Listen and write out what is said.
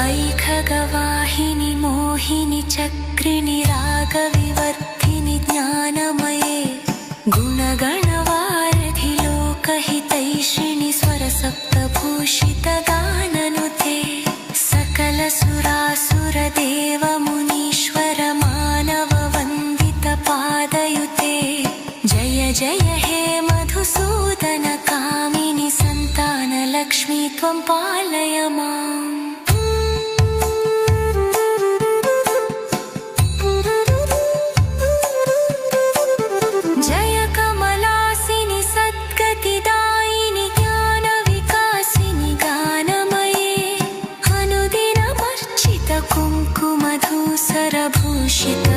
ऐखगवाहिनि मोहिनि चक्रिणि रागविवर्धिनि ज्ञानमये गुणगणवारधि लोकहितैषिणि स्वरसप्तभूषितगाननुते सकलसुरासुरदेवमुनीश्वर मानववन्दितपादयुते जय जय हे मधुसूदन कामिनि सन्तानलक्ष्मी त्वं पालय माम्। जय कमलासिनि सद्गतिदायिनि ज्ञानविकासिनि गानमये अनुदिनमर्चित कुङ्कुमधूसरभूषित